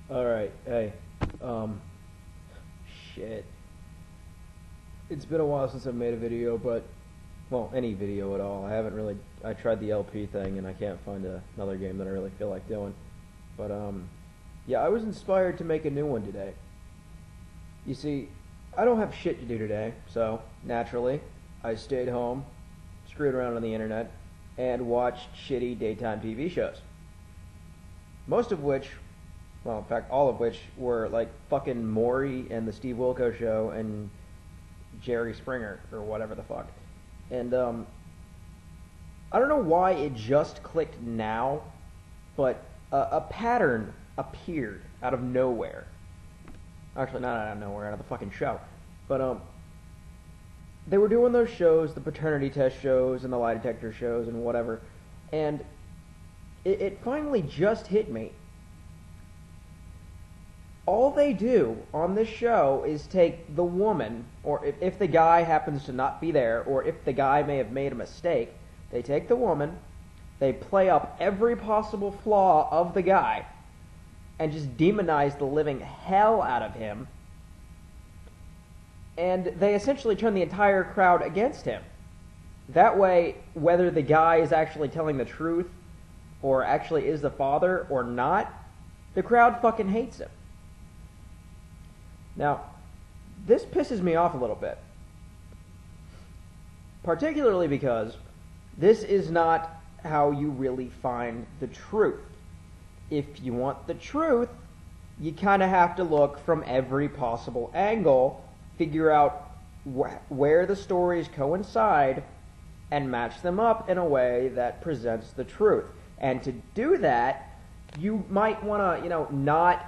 Alright, hey, shit. It's been a while since I've made a video, but, well, any video at all. I tried the LP thing and I can't find another game that I really feel like doing. But, yeah, I was inspired to make a new one today. You see, I don't have shit to do today, so, naturally, I stayed home, screwed around on the internet, and watched shitty daytime TV shows. Most of which, well, in fact, all of which were like fucking Maury and the Steve Wilkos Show and Jerry Springer or whatever the fuck. And I don't know why it just clicked now, but a pattern appeared out of nowhere. Actually, not out of nowhere, out of the fucking show. But they were doing those shows, the paternity test shows and the lie detector shows and whatever, and it finally just hit me. All they do on this show is take the woman, or if the guy happens to not be there, or if the guy may have made a mistake, they take the woman, they play up every possible flaw of the guy, and just demonize the living hell out of him, and they essentially turn the entire crowd against him. That way, whether the guy is actually telling the truth, or actually is the father, or not, the crowd fucking hates him. Now, this pisses me off a little bit. Particularly because this is not how you really find the truth. If you want the truth, you kind of have to look from every possible angle, figure out where the stories coincide, and match them up in a way that presents the truth. And to do that, you might want to, not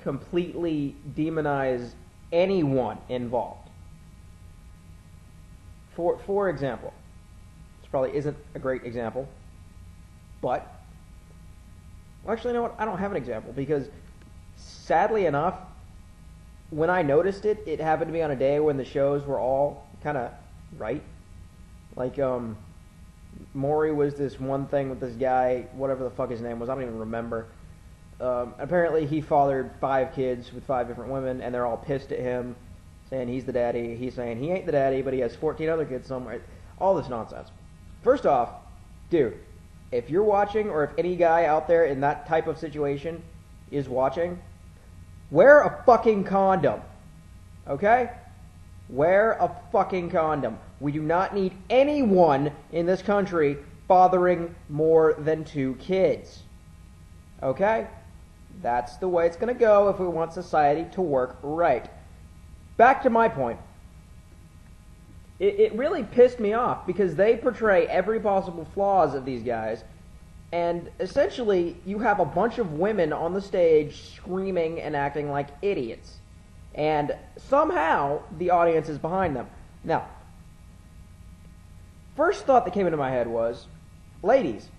completely demonize anyone involved. For example, this probably isn't a great example, but, well, actually, you know what? I don't have an example, because sadly enough, when I noticed it, it happened to be on a day when the shows were all kind of right. Like, Maury was this one thing with this guy, whatever the fuck his name was, I don't even remember. Apparently he fathered 5 kids with 5 different women, and they're all pissed at him, saying he's the daddy. He's saying he ain't the daddy, but he has 14 other kids somewhere. All this nonsense. First off, dude, if you're watching, or if any guy out there in that type of situation is watching, wear a fucking condom. Okay? Wear a fucking condom. We do not need anyone in this country fathering more than 2 kids. Okay? That's the way it's going to go if we want society to work right. Back to my point. It really pissed me off because they portray every possible flaws of these guys, and essentially you have a bunch of women on the stage screaming and acting like idiots. And somehow the audience is behind them. Now, first thought that came into my head was, ladies,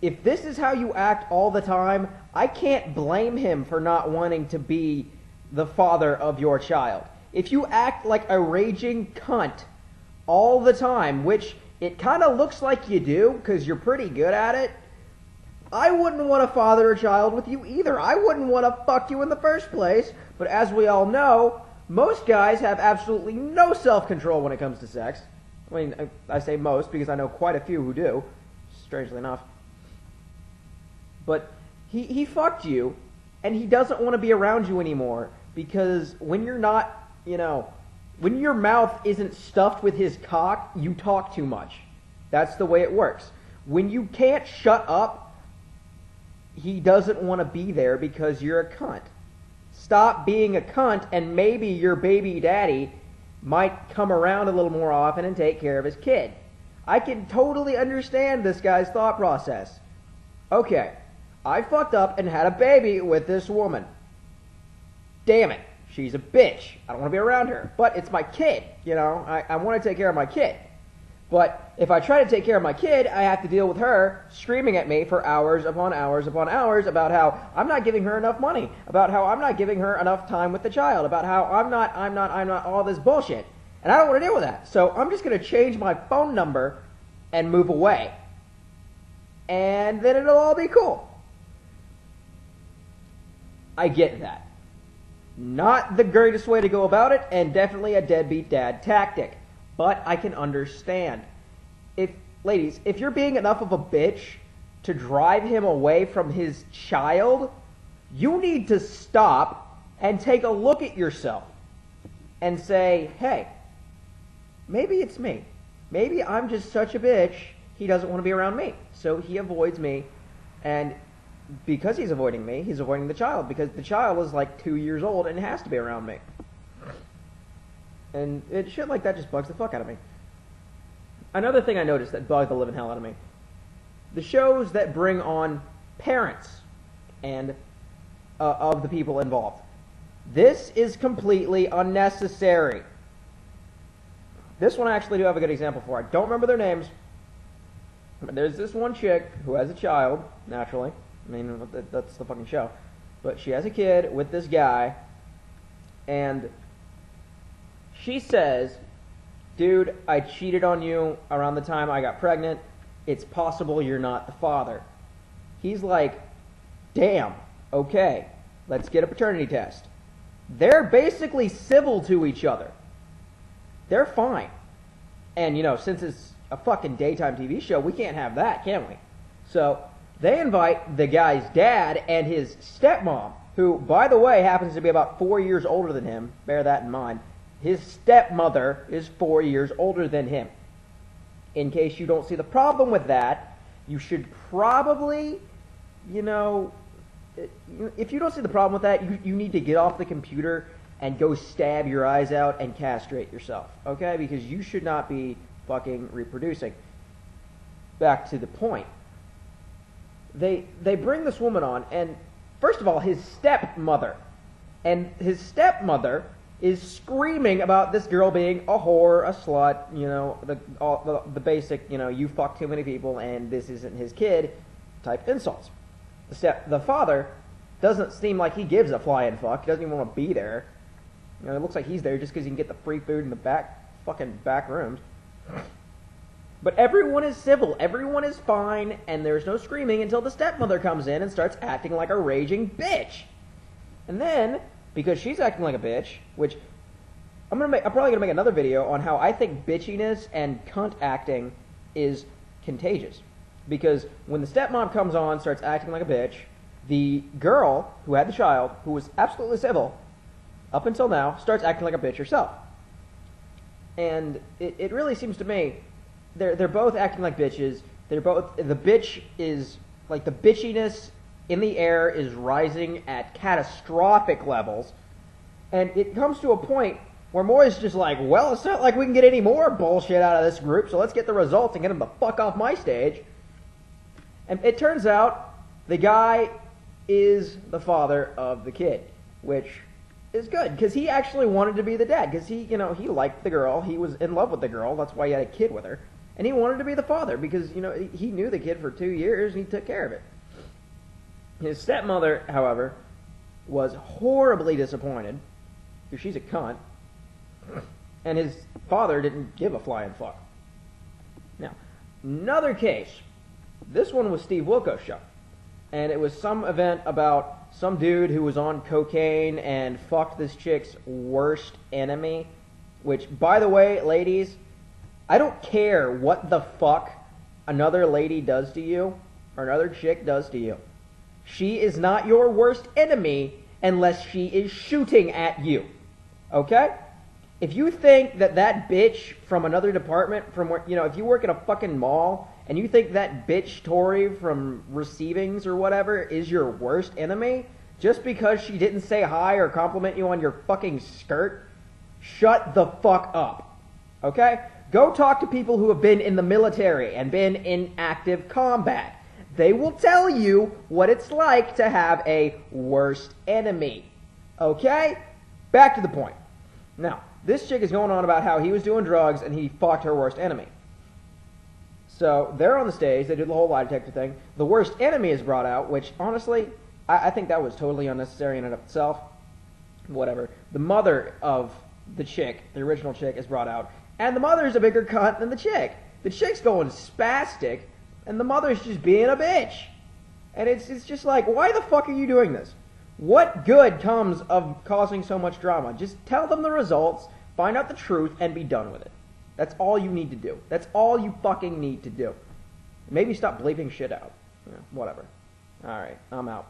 if this is how you act all the time, I can't blame him for not wanting to be the father of your child. If you act like a raging cunt all the time, which it kind of looks like you do, because you're pretty good at it, I wouldn't want to father a child with you either. I wouldn't want to fuck you in the first place. But as we all know, most guys have absolutely no self-control when it comes to sex. I mean, I say most because I know quite a few who do, strangely enough. But he fucked you, and he doesn't want to be around you anymore, because when you're not, when your mouth isn't stuffed with his cock, you talk too much. That's the way it works. When you can't shut up, he doesn't want to be there because you're a cunt. Stop being a cunt, and maybe your baby daddy might come around a little more often and take care of his kid. I can totally understand this guy's thought process. Okay, I fucked up and had a baby with this woman. Damn it, she's a bitch. I don't want to be around her. But it's my kid, I want to take care of my kid. But if I try to take care of my kid, I have to deal with her screaming at me for hours upon hours upon hours about how I'm not giving her enough money, about how I'm not giving her enough time with the child, about how I'm not, all this bullshit. And I don't want to deal with that. So I'm just going to change my phone number and move away. And then it'll all be cool. I get that. Not the greatest way to go about it, and definitely a deadbeat dad tactic. But I can understand. Ladies, if you're being enough of a bitch to drive him away from his child, you need to stop and take a look at yourself and say, hey, maybe it's me. Maybe I'm just such a bitch, he doesn't want to be around me. So he avoids me, and because he's avoiding me, he's avoiding the child, because the child is like 2 years old and has to be around me. And shit like that just bugs the fuck out of me. Another thing I noticed that bugged the living hell out of me, the shows that bring on parents and of the people involved. This is completely unnecessary. This one I actually do have a good example for. I don't remember their names, but there's this one chick who has a child, naturally. I mean, that's the fucking show. But she has a kid with this guy, and she says, dude, I cheated on you around the time I got pregnant. It's possible you're not the father. He's like, damn, okay, let's get a paternity test. They're basically civil to each other. They're fine. And, you know, since it's a fucking daytime TV show, we can't have that, can we? So they invite the guy's dad and his stepmom, who, by the way, happens to be about 4 years older than him. Bear that in mind. His stepmother is 4 years older than him. In case you don't see the problem with that, you should probably, you know, if you don't see the problem with that, you need to get off the computer and go stab your eyes out and castrate yourself, okay? Because you should not be fucking reproducing. Back to the point. They bring this woman on, and first of all, his stepmother. And his stepmother is screaming about this girl being a whore, a slut, you know, the basic, you know, you fuck too many people and this isn't his kid type insults. The father doesn't seem like he gives a flying fuck. He doesn't even want to be there. You know, it looks like he's there just because he can get the free food in the fucking back rooms. But everyone is civil. Everyone is fine, and there's no screaming until the stepmother comes in and starts acting like a raging bitch. And then, because she's acting like a bitch, which I'm probably gonna make another video on how I think bitchiness and cunt acting is contagious. Because when the stepmom comes on, starts acting like a bitch, the girl who had the child, who was absolutely civil up until now, starts acting like a bitch herself. And it really seems to me they're both acting like bitches. The bitch is like, the bitchiness in the air is rising at catastrophic levels, and it comes to a point where Maury's just like, well, it's not like we can get any more bullshit out of this group, so let's get the results and get them the fuck off my stage. And it turns out the guy is the father of the kid, which is good, because he actually wanted to be the dad, because he liked the girl, he was in love with the girl, that's why he had a kid with her, and he wanted to be the father, because, you know, he knew the kid for 2 years, and he took care of it. His stepmother, however, was horribly disappointed, because she's a cunt, and his father didn't give a flying fuck. Now, another case, this one was Steve Wilkos' show, and it was some event about some dude who was on cocaine and fucked this chick's worst enemy, which, by the way, ladies, I don't care what the fuck another lady does to you, or another chick does to you. She is not your worst enemy unless she is shooting at you. Okay? If you think that bitch from another department, from where, you know, if you work at a fucking mall, and you think that bitch Tori from Receivings or whatever is your worst enemy, just because she didn't say hi or compliment you on your fucking skirt, shut the fuck up. Okay? Go talk to people who have been in the military and been in active combat. They will tell you what it's like to have a worst enemy. Okay? Back to the point. Now, this chick is going on about how he was doing drugs and he fucked her worst enemy. So they're on the stage, they do the whole lie detector thing. The worst enemy is brought out, which honestly, I think that was totally unnecessary in and of itself. Whatever. The mother of the chick, the original chick, is brought out. And the mother's a bigger cunt than the chick. The chick's going spastic, and the mother's just being a bitch. And it's just like, why the fuck are you doing this? What good comes of causing so much drama? Just tell them the results, find out the truth, and be done with it. That's all you need to do. That's all you fucking need to do. Maybe stop bleeping shit out. Whatever. Alright, I'm out.